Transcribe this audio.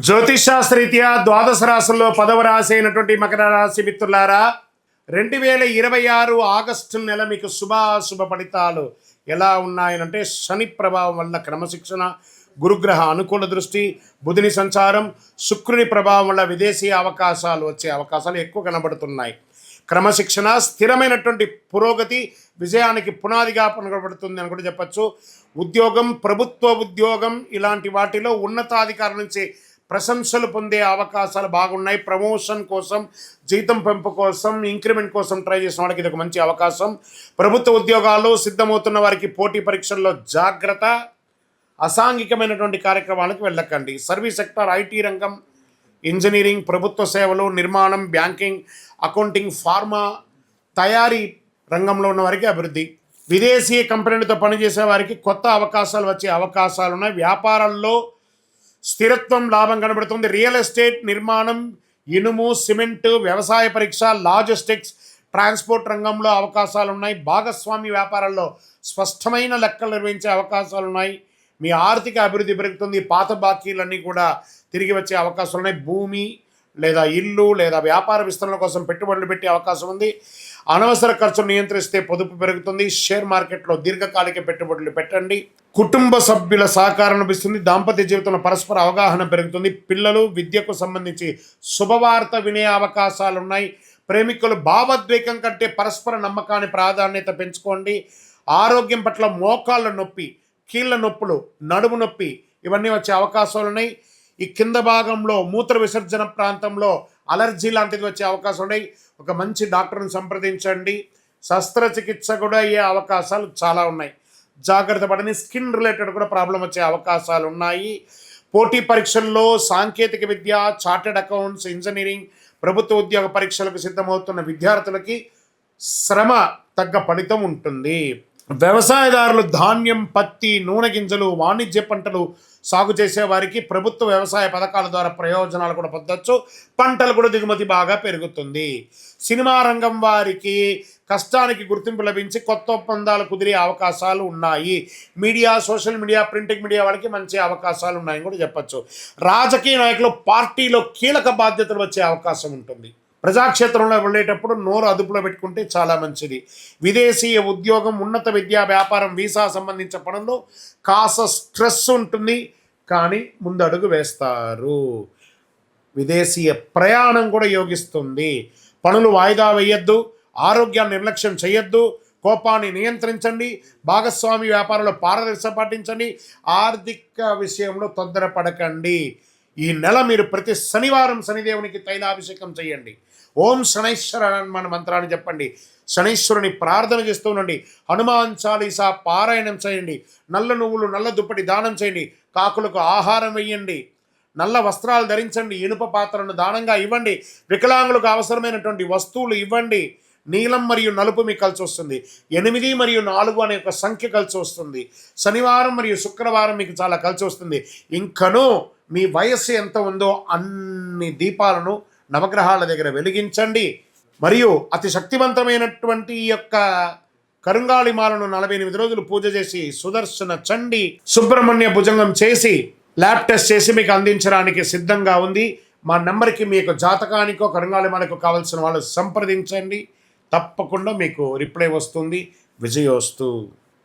జ్యోతిషాస్త్రరీత్యా ద్వాదశ రాశుల్లో 10వ రాశి అయినటువంటి మకర రాశి మిత్రులారా, 2026 ఆగస్టు నెల మీకు శుభాశుభ ఫలితాలు ఎలా ఉన్నాయనంటే, శని ప్రభావం వల్ల క్రమశిక్షణ, గురుగ్రహ అనుకూల దృష్టి, బుధుని సంచారం, శుక్రుని ప్రభావం వల్ల విదేశీ అవకాశాలు వచ్చే అవకాశాలు ఎక్కువ కనబడుతున్నాయి. క్రమశిక్షణ, స్థిరమైనటువంటి పురోగతి విజయానికి పునాదిగా కనబడుతుంది అని కూడా చెప్పచ్చు. ఉద్యోగం, ప్రభుత్వ ఉద్యోగం ఇలాంటి వాటిలో ఉన్నతాధికారుల నుంచి ప్రశంసలు పొందే అవకాశాలు బాగున్నాయి. ప్రమోషన్ కోసం, జీతం పెంపు కోసం, ఇంక్రిమెంట్ కోసం ట్రై చేసిన వాడికి ఇది ఒక మంచి అవకాశం. ప్రభుత్వ ఉద్యోగాల్లో సిద్ధమవుతున్న వారికి పోటీ పరీక్షల్లో జాగ్రత్త. అసాంఘికమైనటువంటి కార్యక్రమాలకు వెళ్ళకండి. సర్వీస్ సెక్టార్, ఐటీ రంగం, ఇంజనీరింగ్, ప్రభుత్వ సేవలు, నిర్మాణం, బ్యాంకింగ్, అకౌంటింగ్, ఫార్మా, తయారీ రంగంలో ఉన్న వారికి అభివృద్ధి. విదేశీ కంపెనీలతో పనిచేసే వారికి కొత్త అవకాశాలు వచ్చే అవకాశాలు ఉన్నాయి. వ్యాపారాల్లో స్థిరత్వం, లాభం కనబడుతుంది. రియల్ ఎస్టేట్, నిర్మాణం, ఇనుము, సిమెంట్, వ్యవసాయ పరీక్ష, లాజిస్టిక్స్, ట్రాన్స్పోర్ట్ రంగంలో అవకాశాలు ఉన్నాయి. భాగస్వామి వ్యాపారాల్లో స్పష్టమైన లెక్కలు నిర్వహించే అవకాశాలు ఉన్నాయి. మీ ఆర్థిక అభివృద్ధి పెరుగుతుంది. పాత బాకీలన్నీ కూడా తిరిగి వచ్చే అవకాశాలు ఉన్నాయి. భూమి లేదా ఇల్లు లేదా వ్యాపార విస్తరణ కోసం పెట్టుబడులు పెట్టే అవకాశం ఉంది. అనవసర ఖర్చులు నియంత్రిస్తే పొదుపు పెరుగుతుంది. షేర్ మార్కెట్లో దీర్ఘకాలిక పెట్టుబడులు పెట్టండి. కుటుంబ సభ్యుల సహకారం లభిస్తుంది. దాంపత్య జీవితంలో పరస్పర అవగాహన పెరుగుతుంది. పిల్లలు, విద్యకు సంబంధించి శుభవార్త వినే అవకాశాలు ఉన్నాయి. ప్రేమికులు భావోద్వేగం కంటే పరస్పర నమ్మకాన్ని ప్రాధాన్యత పెంచుకోండి. ఆరోగ్యం పట్ల మోకాళ్ళ నొప్పి, కీళ్ళ నొప్పులు, నడుము నొప్పి ఇవన్నీ వచ్చే అవకాశాలు ఉన్నాయి. ఈ కింద భాగంలో మూత్ర విసర్జన ప్రాంతంలో అలర్జీ లాంటిది వచ్చే అవకాశం ఉన్నాయి. ఒక మంచి డాక్టర్ని సంప్రదించండి. శస్త్రచికిత్స కూడా అయ్యే అవకాశాలు చాలా ఉన్నాయి. జాగ్రత్త పడని. స్కిన్ రిలేటెడ్ కూడా ప్రాబ్లం వచ్చే అవకాశాలు ఉన్నాయి. పోటీ పరీక్షల్లో సాంకేతిక విద్య, చార్టెడ్ అకౌంట్స్, ఇంజనీరింగ్, ప్రభుత్వ ఉద్యోగ పరీక్షలకు సిద్ధమవుతున్న విద్యార్థులకి శ్రమ తగ్గ ఫలితం ఉంటుంది. వ్యవసాయదారులు ధాన్యం, పత్తి, నూనె గింజలు, వాణిజ్య పంటలు సాగు చేసే వారికి ప్రభుత్వ వ్యవసాయ పథకాల ద్వారా ప్రయోజనాలు కూడా పొందవచ్చు. పంటలు కూడా దిగుమతి బాగా పెరుగుతుంది. సినిమా రంగం వారికి కష్టానికి గుర్తింపు లభించి కొత్త ఒప్పందాలు కుదిరే అవకాశాలు ఉన్నాయి. Media, social media, printing media వాళ్ళకి మంచి అవకాశాలు ఉన్నాయని కూడా చెప్పచ్చు. రాజకీయ నాయకులు పార్టీలో కీలక బాధ్యతలు వచ్చే అవకాశం ఉంటుంది. ప్రజాక్షేత్రంలో వెళ్ళేటప్పుడు నోరు అదుపులో పెట్టుకుంటే చాలా మంచిది. విదేశీయ ఉద్యోగం, ఉన్నత విద్యా, వ్యాపారం, వీసా సంబంధించిన పనుల్లో కాస్త స్ట్రెస్ ఉంటుంది, కానీ ముందు అడుగు వేస్తారు. విదేశీయ ప్రయాణం కూడా యోగిస్తుంది. పనులు వాయిదా వేయద్దు. ఆరోగ్యాన్ని నిర్లక్ష్యం చేయొద్దు. కోపాన్ని నియంత్రించండి. భాగస్వామి వ్యాపారంలో పారదర్శకత పాటించండి. ఆర్థిక విషయంలో తొందరపడకండి. ఈ నెల మీరు ప్రతి శనివారం శనిదేవునికి తైలాభిషేకం చేయండి. ఓం శనైశ్వర మన మంత్రాన్ని చెప్పండి. శనైశ్వరుని ప్రార్థన చేస్తూ ఉండండి. హనుమాన్ చాలీసా పారాయణం చేయండి. నల్ల నువ్వులు, నల్ల దుప్పటి దానం చేయండి. కాకులకు ఆహారం వేయండి. నల్ల వస్త్రాలు ధరించండి. ఇనుప పాత్రను దానంగా ఇవ్వండి. వికలాంగులకు అవసరమైనటువంటి వస్తువులు ఇవ్వండి. నీలం మరియు నలుపు మీకు కలిసి వస్తుంది. 8 మరియు 4 అనే ఒక సంఖ్య కలిసి వస్తుంది. శనివారం మరియు శుక్రవారం మీకు చాలా కలిసి వస్తుంది. ఇంకనూ మీ వయస్సు ఎంత ఉందో అన్ని దీపాలను నవగ్రహాల దగ్గర వెలిగించండి. మరియు అతి శక్తివంతమైనటువంటి ఈ యొక్క కరుంగాళిమాలను 48 రోజులు పూజ చేసి, సుదర్శన చండి, సుబ్రహ్మణ్య భుజంగం చేసి, ల్యాబ్ టెస్ట్ చేసి మీకు అందించడానికి సిద్ధంగా ఉంది. మా నెంబర్కి మీకు జాతకానికో కరుంగాళిమాలకు కావాల్సిన వాళ్ళు సంప్రదించండి. తప్పకుండా మీకు రిప్లై వస్తుంది. విజయోస్తు.